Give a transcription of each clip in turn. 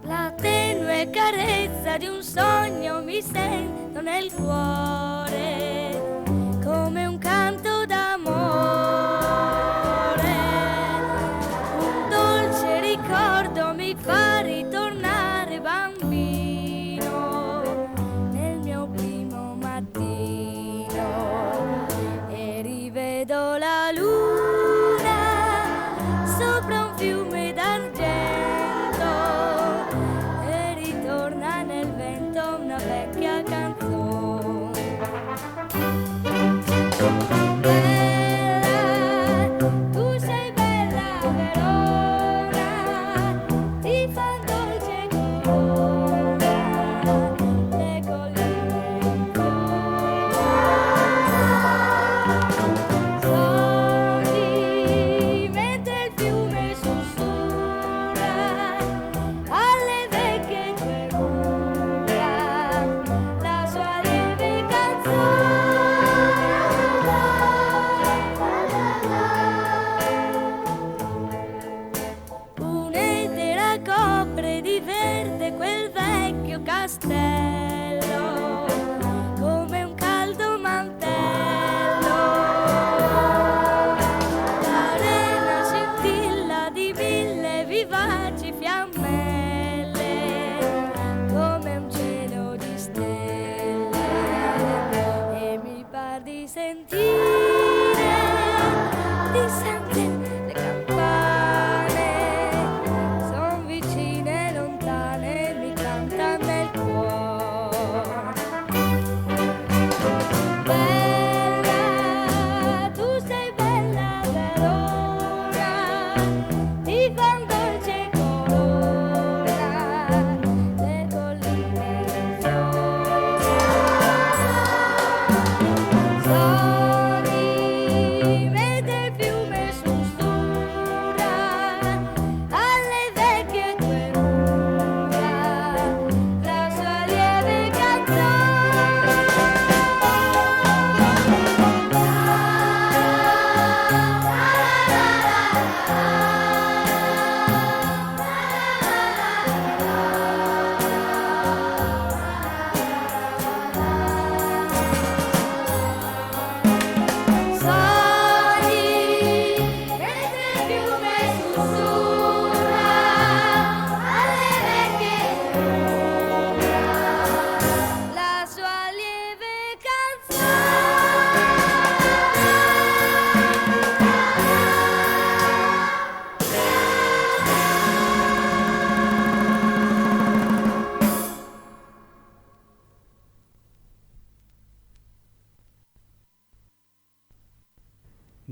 La tenue carezza di un sogno mi sento nel cuore, come un canto d'amore, un dolce ricordo mi fa ritornare bambino nel mio primo mattino, e rivedo la luna sopra un fiume d'argento e ritorna nel vento una vecchia canzone. Bella, tu sei bella Verona, ti fan dolce corona, le colline in sogni, mentre il fiume sussurra alle vecchie tue mura la sua lieve canzone. Un'etera copre di verde quel vecchio castello come un caldo mantello. L'arena scintilla di mille vivaci fiammelle come un cielo di stelle, e mi par di sentire le campane, son vicine e lontane, mi cantano nel cuore. Bella, tu sei bella Verona, ti fan dolce corona, le colline in sogni, mentre il fiume sussurra alle vecchie tue mura la sua lieve sogni, mentre il fiume sussurra alle vecchie mura la sua lieve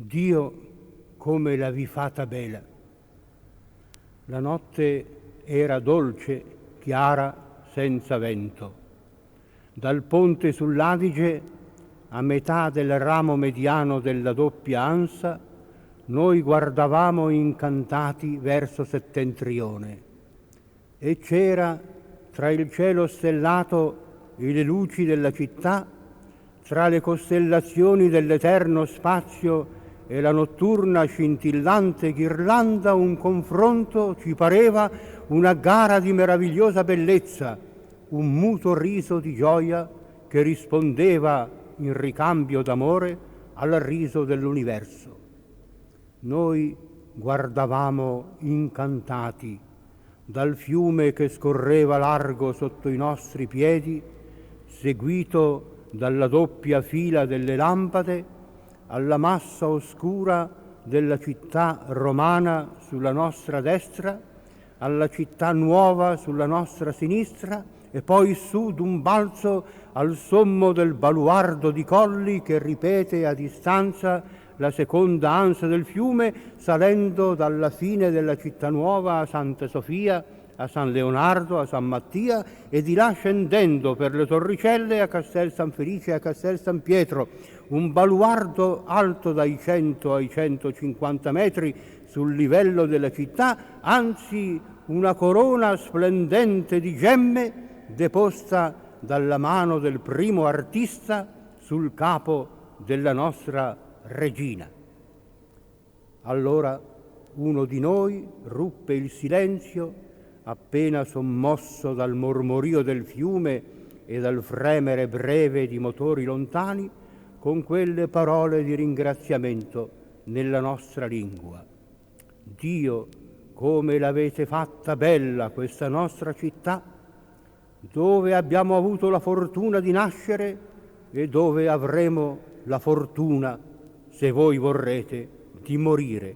Dio come l'avi fatta bella. La notte era dolce, chiara, senza vento. Dal ponte sull'Adige, a metà del ramo mediano della doppia ansa, noi guardavamo incantati verso settentrione, e c'era tra il cielo stellato e le luci della città, tra le costellazioni dell'eterno spazio e la notturna scintillante ghirlanda, un confronto, ci pareva, una gara di meravigliosa bellezza, un muto riso di gioia che rispondeva in ricambio d'amore al riso dell'universo. Noi guardavamo incantati dal fiume che scorreva largo sotto i nostri piedi, seguito dalla doppia fila delle lampade, alla massa oscura della città romana sulla nostra destra, alla città nuova sulla nostra sinistra, e poi su d'un balzo al sommo del baluardo di colli che ripete a distanza la seconda ansa del fiume, salendo dalla fine della città nuova a Santa Sofia a San Leonardo, a San Mattia e di là scendendo per le Torricelle a Castel San Felice e a Castel San Pietro, un baluardo alto dai 100 ai 150 metri sul livello della città, anzi una corona splendente di gemme deposta dalla mano del primo artista sul capo della nostra regina. Allora uno di noi ruppe il silenzio appena sommosso dal mormorio del fiume e dal fremere breve di motori lontani con quelle parole di ringraziamento nella nostra lingua. Dio, come l'avete fatta bella questa nostra città, dove abbiamo avuto la fortuna di nascere e dove avremo la fortuna, se voi vorrete, di morire.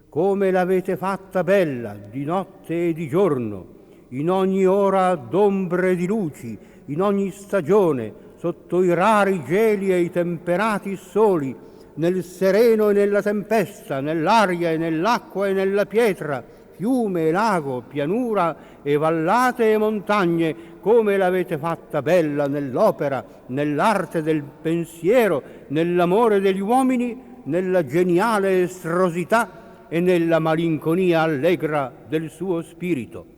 Come l'avete fatta bella di notte e di giorno, in ogni ora d'ombre e di luci, in ogni stagione, sotto i rari geli e i temperati soli, nel sereno e nella tempesta, nell'aria e nell'acqua e nella pietra, fiume e lago, pianura e vallate e montagne, come l'avete fatta bella nell'opera, nell'arte del pensiero, nell'amore degli uomini, nella geniale estrosità e nella malinconia allegra del suo spirito.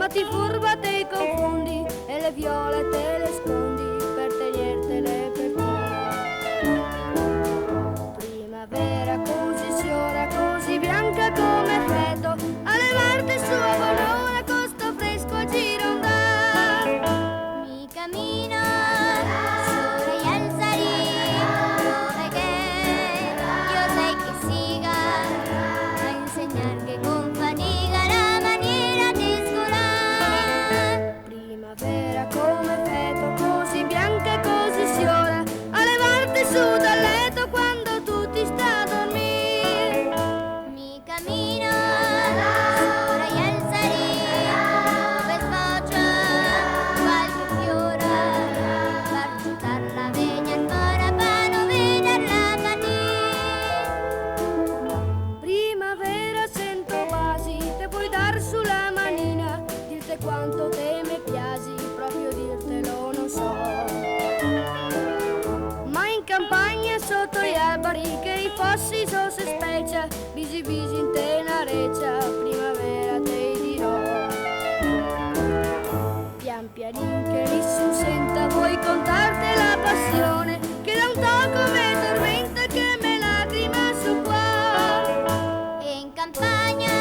Ti furba te confondi e le viole te le scondi per tenertele per te. Primavera così sciora, così bianca come freddo, alle Marte sua bonora costo fresco a girondar. Mi cammino sobre y alzaré, dove che io sei che siga a insegnar che con fatica la maniera di come feto, così bianca e così sciora, a levarti su dal letto quando tu ti sta a dormire. Mi cammino sopra gli alzari, dove sfocia qualche fiora, per juntar la vegna ancora per non vederla venire. Primavera sento quasi, te puoi dar sulla manina, dirte quanto te me piaci, proprio dirtelo non so. Ma in campagna sotto gli alberi che i fossi so se speccia, bisi bisi in tenareccia, primavera te dirò. Pian pianin che nessun senta, vuoi contarti la passione che da un tocco me tormenta, che me lacrima su qua. E in campagna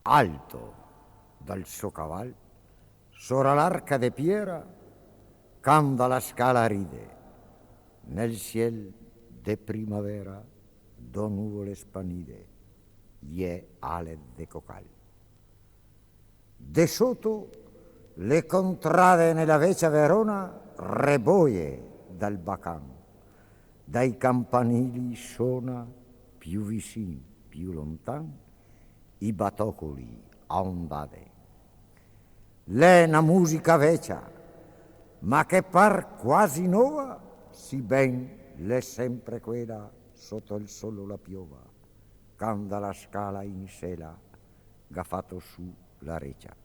alto dal suo caval, sopra l'arca de piera, canda la scala ride, nel ciel de primavera do nuvole spanide, ie ale de cocal. De sotto le contrade nella vecchia Verona reboie dal bacan, dai campanili suona più vicin, più lontan, i batocoli a ondate. L'è una musica vecchia, ma che par quasi nuova, si ben l'è sempre quella sotto il sole la piova, quando la scala in sela ha fatto su la reccia.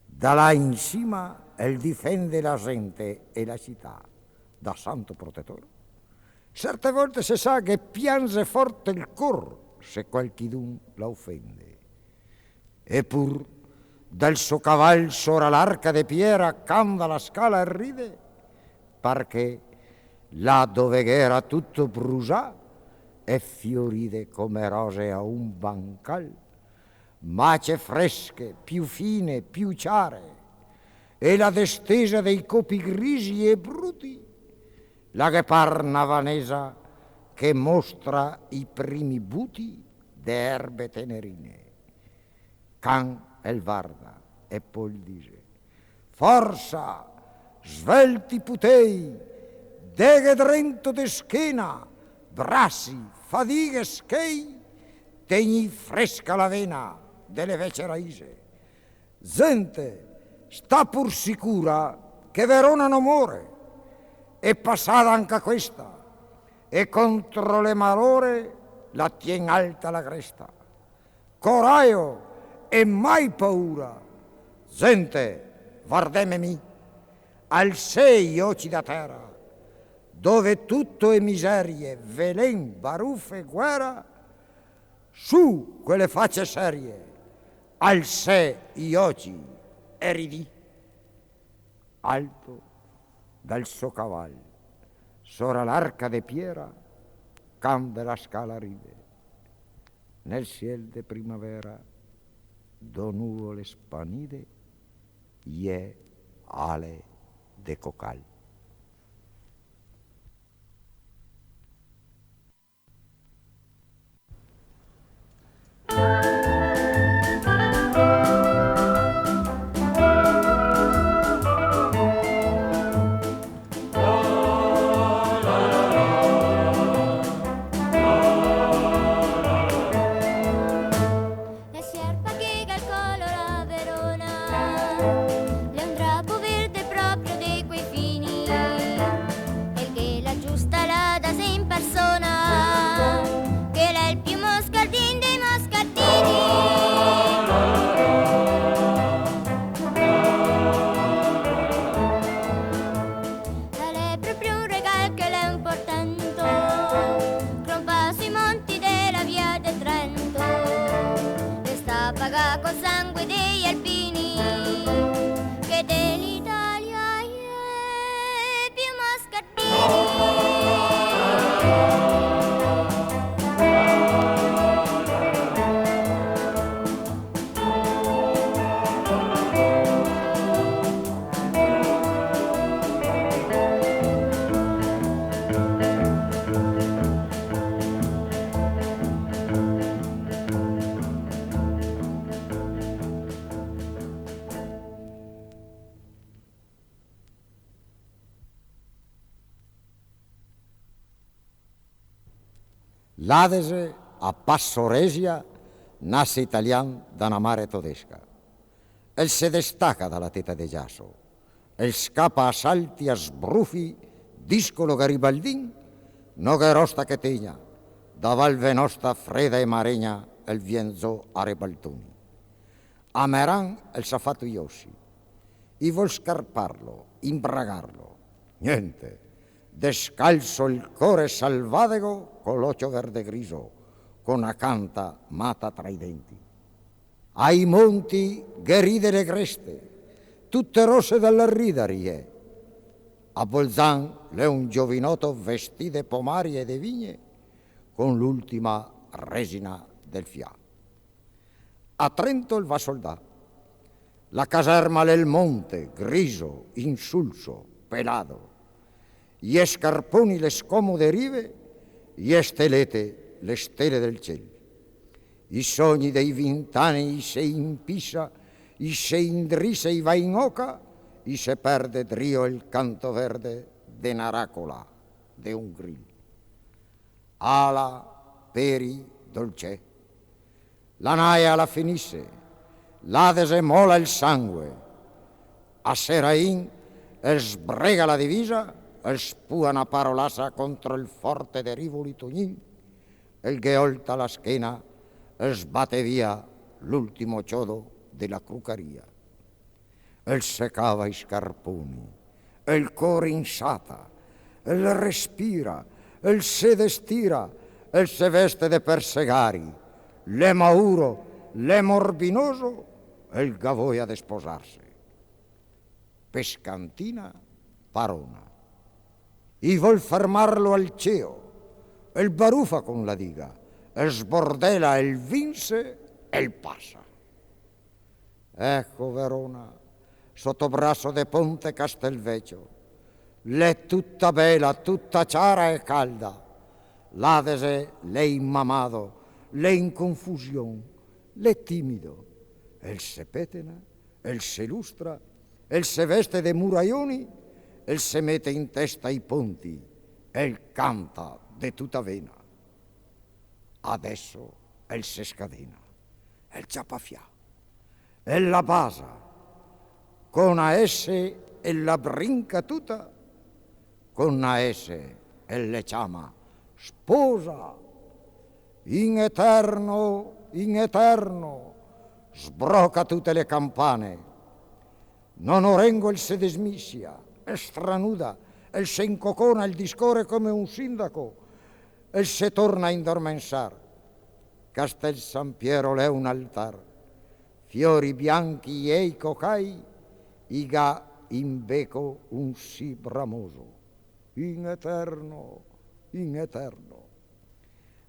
Da là in cima el difende la gente e la città da santo protettore. Certe volte si sa che piange forte il cor se qualchidun la offende. Eppur dal suo cavallo sora l'arca de piera canda la scala e ride, perché là dove era tutto brusà e fioride come rose a un bancal, mace fresche, più fine, più chiare, e la distesa dei copi grigi e bruti, la gheparna vanesa che mostra i primi buti de erbe tenerine. Can el varda e poi dice: forza, svelti putei, deghe drento de schena, brassi, fadighe schei, tegni fresca la vena delle vecchie raise. Gente, sta pur sicura che Verona non muore, è passata anche questa, e contro le malore la tien alta la cresta. Coraio e mai paura. Gente, guardememi, al sei occhi da terra, dove tutto è miserie, velen, baruffe, guerra, su quelle facce serie, al sé gli occhi e ridì. Alto dal suo cavallo, sora l'arca de piera, cambia la scala ride. Nel ciel de primavera, do nuvole spanide, ie ale de cocal. L'Adese, a Passoresia, nasce italiano da una mare tedesca. El se destaca dalla teta de giasso. El scappa a salti, a sbrufi, discolo garibaldin, no che rosta che tegna, da val venosta fredda e maregna, el vienzo a rebaltoni. A Meran el s'ha fatto Iossi. I vuol scarparlo, imbragarlo. Niente. Descalzo il core salvadego con l'occhio verde griso, con una canta mata tra i denti. Ai monti gheride le creste, tutte rosse dalla ridarie. A Bolzan l'è un giovinotto vestite pomari e de vigne, con l'ultima resina del fià. A Trento il va soldà. La caserma del monte, griso, insulso, pelato. Gli scarponi le scomode rive, gli stelete le stelle del cielo. I sogni dei 20 anni se impisa, i se indrisa i va in oca, i se perde drio il canto verde de naracola, de un grill. Ala, peri, dolce. La naia la finisse, l'Adese mola il sangue. A Serain sbrega la divisa, spua una parolassa contro il forte de Rivoli Tugnin, il gheolta la schiena, sbatte via l'ultimo chiodo della crucaria. Il seccava i scarponi, il cuore insata, il respira, il se destira, il se veste de persegari, le mauro, le morbinoso, il gavoia de sposarsi. Pescantina, parona. I vuol fermarlo al ceo, il barufa con la diga, sbordela il vince e il passa. Ecco Verona, sotto braccio de Ponte Castelvecchio, l'è tutta bella, tutta chiara e calda. L'Adese l'è immamado, l'è in confusione, l'è timido. El se petena, el se lustra, el se veste de muraioni, el se mette in testa i ponti, el canta de tutta vena. Adesso el se scadena, el ciapafia, el la basa, con a esse el la brinca tutta, con a esse el le chiama sposa. In eterno, sbroca tutte le campane. Non orengo il se desmissia, stranuda, il se incocona, il discorre come un sindaco, il se torna a indormensar. Castel San Piero l'è un altar, fiori bianchi e i cocai, i ga in beco un sì bramoso. In eterno,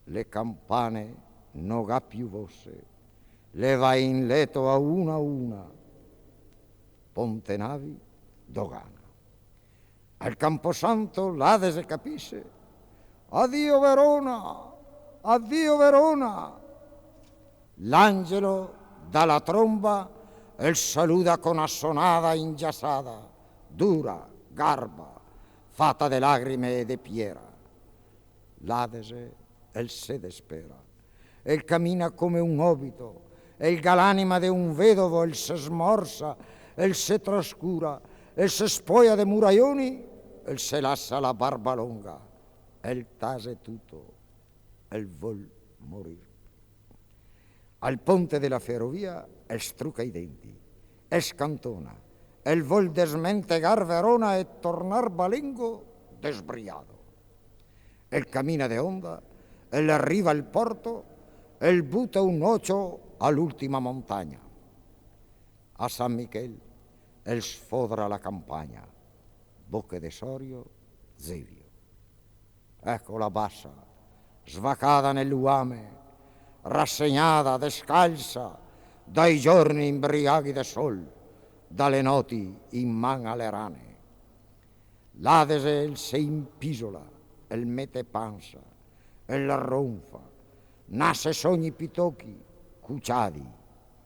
le campane non ha più voce, le va in letto a una, Ponte Navi, dogana. Al Camposanto l'Adese capisce, addio Verona, addio Verona. L'angelo dalla tromba el saluda con assonada ingiassada, dura, garba, fatta de lagrime e de piera. L'Adese el se despera, el cammina come un obito, el l'anima de un vedovo, el se smorza, el se trascura, el se spoia de muraioni, el se lassa la barba longa, el tase tutto, el vol morir. Al ponte della ferrovia el struca i denti, el scantona, el vol desmentegar Verona e tornar balengo desbriado. El cammina de onda, el arriva al porto, el butta un ocio all'ultima montagna. A San Michel, el sfodra la campagna, Bocche de Sorio, Zevio. Ecco la bassa, svacata nell'uame, rassegnata, descalza, dai giorni imbriaghi de sol, dalle noti in man alle rane. L'Adese il se impisola, il mette panza, il ronfa, nasce sogni pitocchi, cuciadi,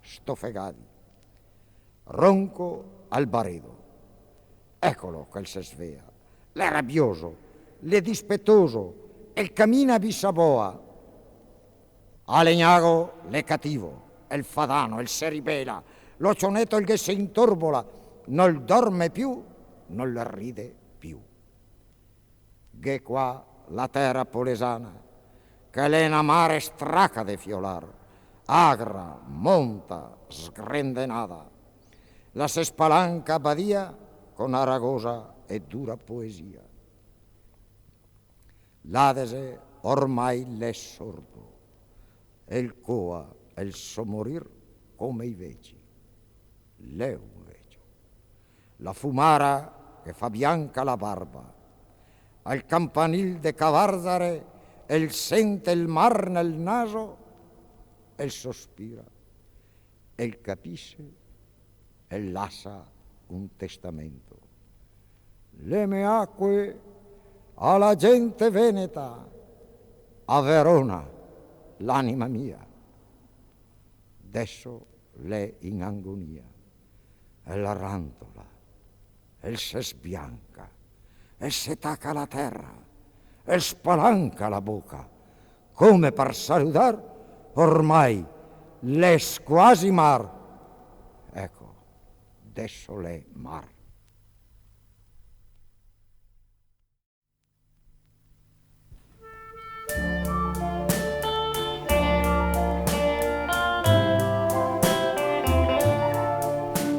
stofegati. Ronco al baredo. Eccolo che se svea, l'è rabbioso, l'è dispettoso, e cammina bissaboa. A Legnago l'è cattivo, il fadano, il se ribela, l'ocionetto il che si intorbola, non dorme più, non le ride più. Che qua la terra polesana, che l'è una mare straca de fiolar, agra, monta, sgrendenata, la se spalanca badia con aragosa e dura poesia. L'Adese ormai l'è sordo, e il coa e il so morir come i veci. L'è un vecchio. La fumara che fa bianca la barba, al campanil de Cavarzare, el sente il mar nel naso, el sospira, el capisce, el lascia un testamento. Le mie acque alla gente veneta, a Verona, l'anima mia. Adesso l'è in agonia, e la rantola, e se sbianca, e se tacca la terra, e spalanca la bocca, come per saludar, ormai l'è quasi mar. Ecco, adesso l'è mar.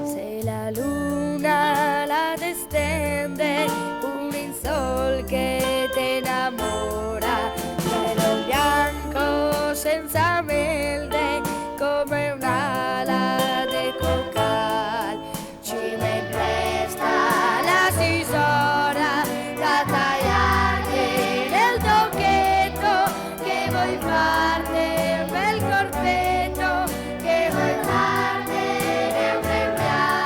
Se la luna la destende, un sol che te innamora, cielo bianco senza melde, come un'ala de cocal, ci me presta la sisora da tagliarti nel tocchetto, che vuoi farne un bel corpetto, che vuoi farne un bel pian.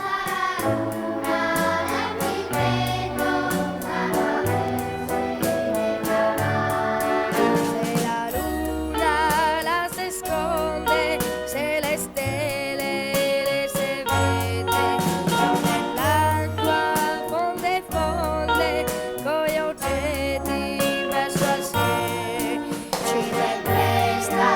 La luna è mi vedo, la notte se la luna la se sconde, se le stelle le se vede, nell'acqua fonde fonde, coi oggetti verso a sé, ci ne presta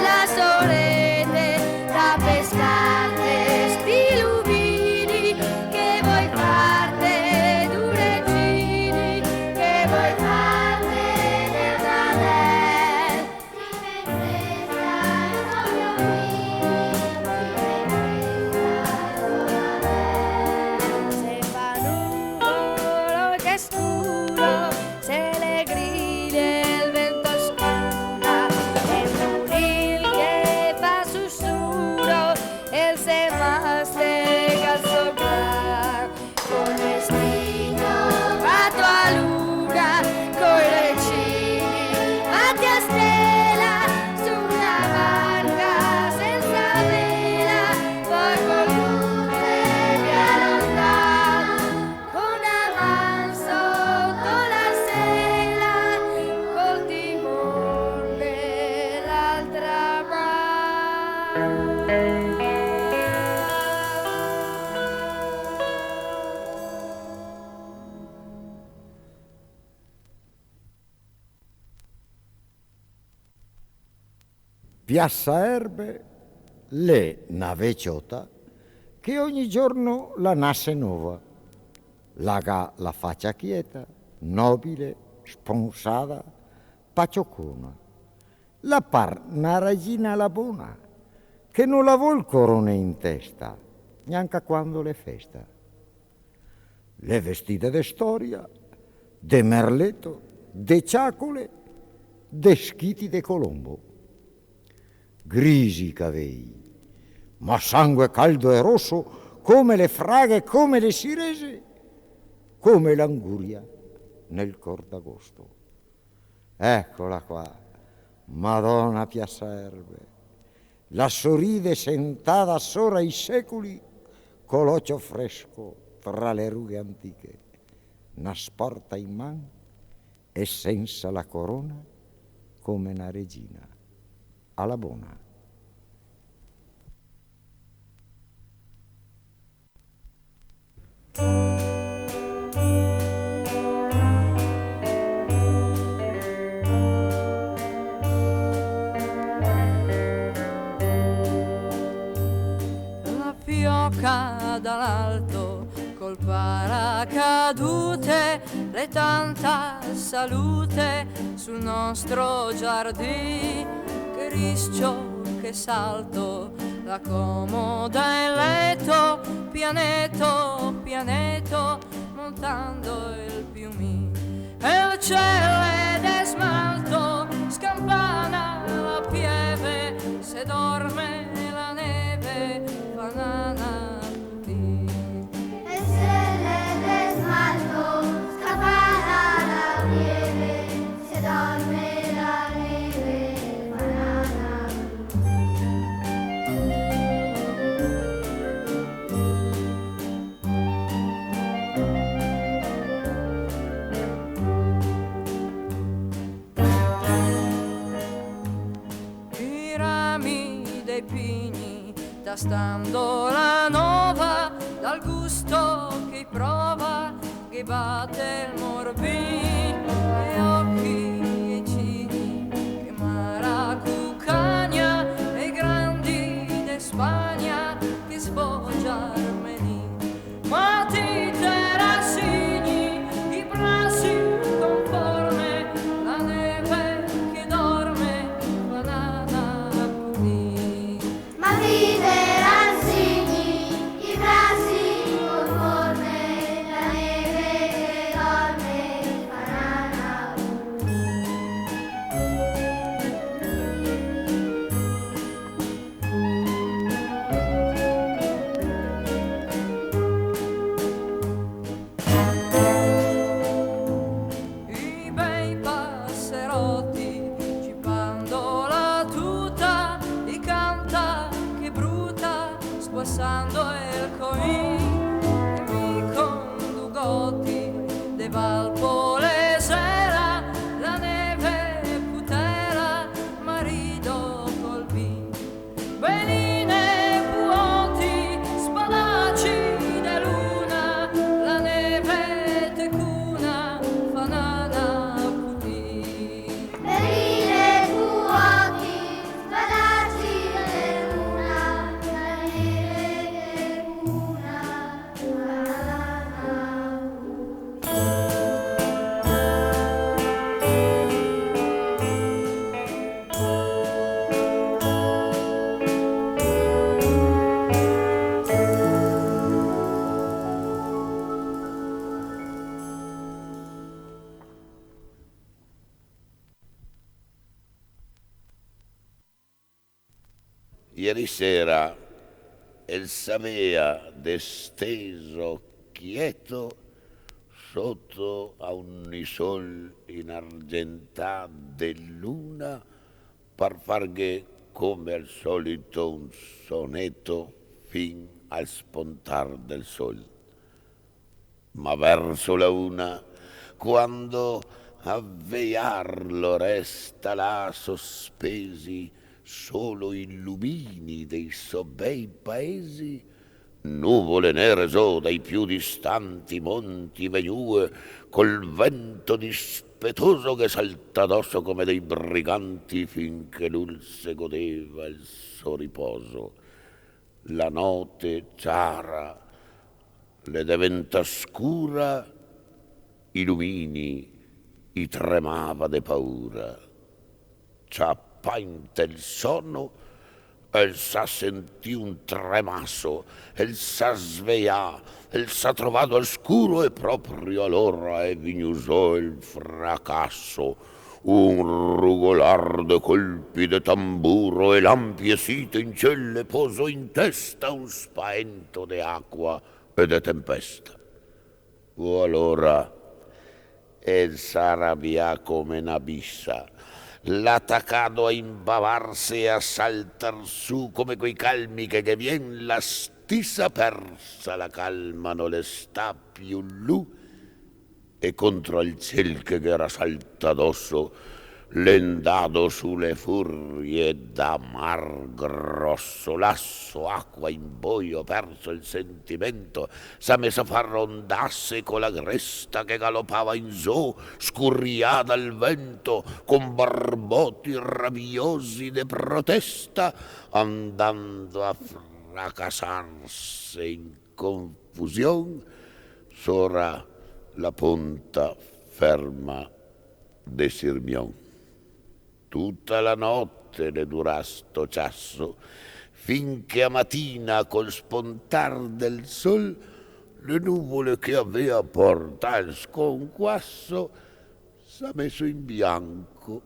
la sorete da pescarte sti lubini, che vuoi farne due giri, che vuoi farne del Nanel. Ci me presta il proprio vini, ci me presta il Nanel. Se fa nuvolo che è scuro, se le griglie il vento scura, e il buril che fa sussurro, e il se mastega il sopra, col vestito fatto a luna, coi recini fatti a stella, su una barca senza vela, poi con luce via lontano, con avan sotto la sela, col timone l'altra mano. Piazza Erbe, le nave ciota, che ogni giorno la nasce nuova, laga la faccia quieta, nobile, sponsata, paciocona, la par una regina la buona, che non la vuol corone in testa, neanche quando le festa. Le vestite de storia, de merleto, de ciacole, de schiti de Colombo. Grisi cavei, ma sangue caldo e rosso, come le fraghe, come le sirese, come l'anguria nel cor d'agosto. Eccola qua, Madonna Piazza Erbe, la sorride sentata sopra i secoli, con l'occhio fresco tra le rughe antiche, una sporta in man e senza la corona, come una regina alla buona. La fioca dall'alto col paracadute, le tanta salute sul nostro giardino, che rischio, che salto, la comoda in letto, pianeto, pianeto, montando il piumino, e le celle de smalto, scampana la pieve, se dorme la neve, banana tutti. E se le smalto, scappana la pieve, se dorme la neve, banana. tastando la nova dal gusto che prova, che batte il morbì e occhi e cini, che maracucagna e grandi de Spagna che sfoggia armeni, ma ti terrassini i brassi conforme la neve che dorme banana pulì. Ma ti terrassini i brassi conforme la neve che dorme banana I bei passerotti cipando la tuta, i canta che bruta squassando il coin, e mi condugotti de Valpole sera, la neve putela marido colpì, veline buoti spadaci de luna, la neve tecuna fanana putì. Veline vuoti, spadaci de luna, la neve che cuna, Ieri sera el s'avea desteso quieto sotto a un isol inargentato de luna per farghe come al solito un sonetto fin al spuntar del sol. Ma verso la una, quando a veiarlo resta là sospesi solo i lumini dei sobei paesi, nuvole nere so dai più distanti monti venue, col vento dispetoso che salta addosso come dei briganti finché l'ulse godeva il suo riposo. La notte chiara le diventa scura, i lumini i tremava de paura. C'appainte il sonno, el s'ha sentì un tremasso, el s'ha sveglià, el s'ha trovato al scuro e proprio allora è vignoso il fracasso. Un rugolar de colpi de tamburo e l'ampie site in celle poso in testa un spavento de acqua e de tempesta. O allora el s'arrabbia come una bissa, l'attaccato a imbavarsi e a saltar su come quei calmi che vien la stissa persa la calma non le sta più lu, e contro il ciel che era salta addosso l'endato sulle furie da mar grosso, lasso acqua in boio perso il sentimento, s'ha messo a far rondasse con la cresta che galoppava in zo, scurriata al vento, con barbotti rabbiosi de protesta, andando a fracassarsi in confusione, sora la punta ferma de Sirmion. Tutta la notte ne durà sto ciasso, finché a mattina col spuntar del sol le nuvole che aveva portato il sconquasso s'ha messo in bianco,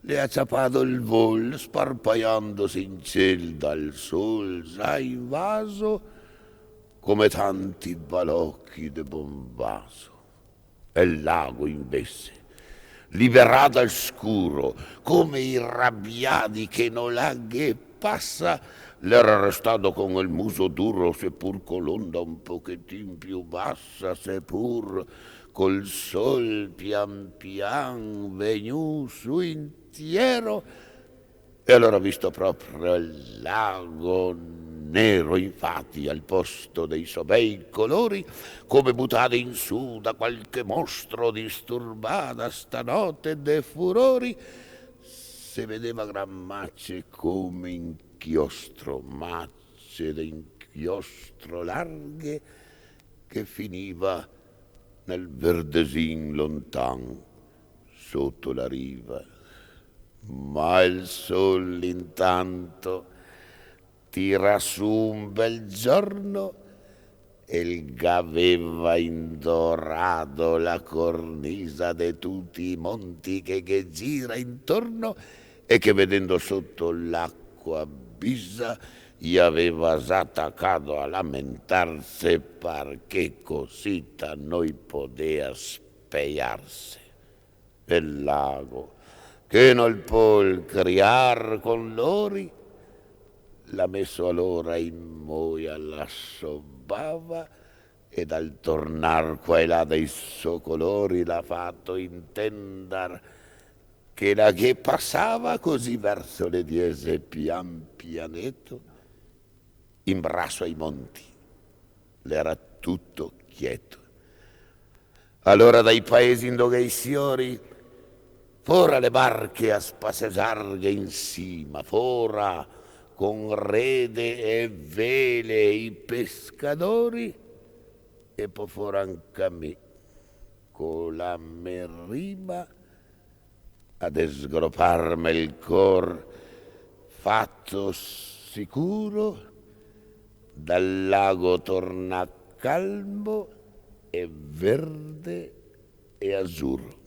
le ha ciapato il vol sparpagliandosi in ciel dal sol, s'ha invaso come tanti balocchi de bombaso. E il lago invece, liberato al scuro, come i rabbiati che non la che passa, l'era restato con il muso duro, seppur con l'onda un pochettin più bassa, seppur col sol pian pian venu su intiero, e allora visto proprio il lago nero infatti al posto dei suoi bei colori, come buttate in su da qualche mostro disturbata stanotte de furori, se vedeva gran macce come inchiostro, macce d'inchiostro larghe che finiva nel verdesin lontan sotto la riva. Ma il sol intanto tira su un bel giorno e il aveva indorato la cornisa de tutti i monti che gira intorno e che vedendo sotto l'acqua bisa gli aveva attaccato a lamentarsi perché così da noi poteva speiarsi. Il lago che non può criar con lori, l'ha messo allora in moia, la sobbava e dal tornar qua e là dei suoi colori l'ha fatto intendere che la che passava così verso le 10 pian pianetto in braccio ai monti l'era tutto quieto. Allora dai paesi in dove i signori fora le barche a spasseggiarghe in cima, fora con rede e vele i pescatori e poi fora anche a me con la merima a sgropparmi il cor fatto sicuro dal lago torna calmo e verde e azzurro.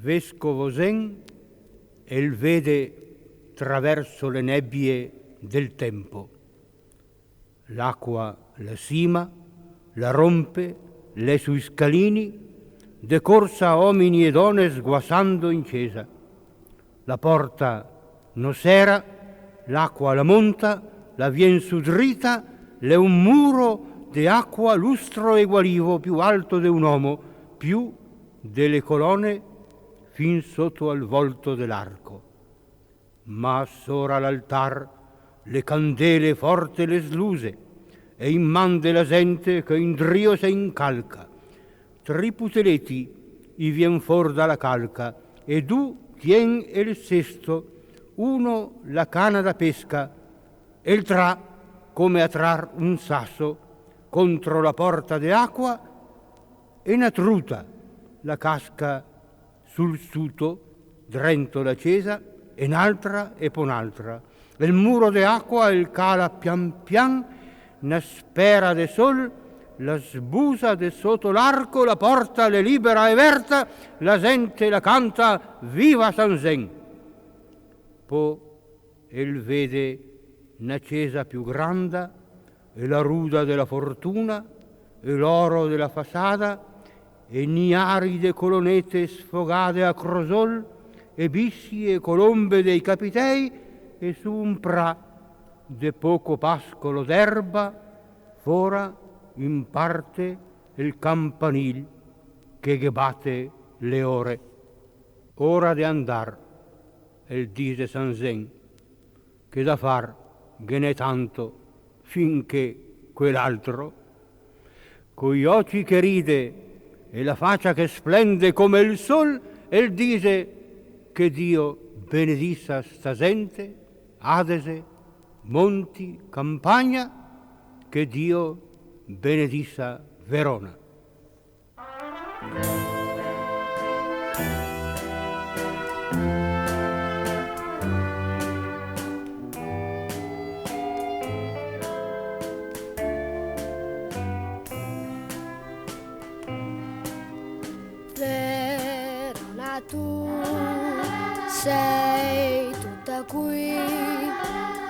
Vescovo Zen e il vede traverso le nebbie del tempo. L'acqua la sima, la rompe, le sui scalini, decorsa uomini e donne sguassando in chiesa. La porta non s'era, l'acqua la monta, la vien su dritta, le un muro de acqua lustro e gualivo più alto de un uomo, più delle colonne fin sotto al volto dell'arco. ma sora l'altar le candele forte le sluse, e in man della gente che in drio se incalca. Triputeleti i vien for dalla calca, e du tien il sesto, uno la cana da pesca, e il tra come a trar un sasso contro la porta de acqua, e una truta la casca sul suto, drento la cesa, e un'altra e pon'altra. Il muro de acqua il cala pian pian, una spera de sol, la sbusa de sotto l'arco, la porta le libera e verta, la gente la canta viva Sanzen. Po el vede una cesa più grande, e la ruda della fortuna, e l'oro della fasada, e niaride colonnette sfogate a crosol, e bissi e colombe dei capitei, e su un pra de poco pascolo d'erba, fora in parte il campanil che batte le ore. Ora de andar, el dise Sanzen, che da far che n'è tanto, finché quell'altro, coi occhi che ride e la faccia che splende come il sol, el dise che Dio benedissa sta gente, adese, monti, campagna, che Dio benedissa Verona. Verona, tu sei tutta qui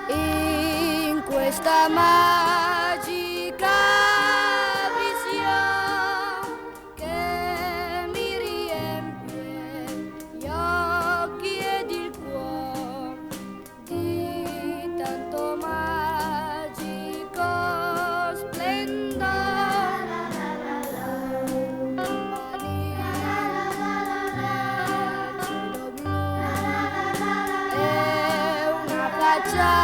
in questa magica visione che mi riempie gli occhi ed il cuore di tanto magico splendore. Cielo blu e una faccia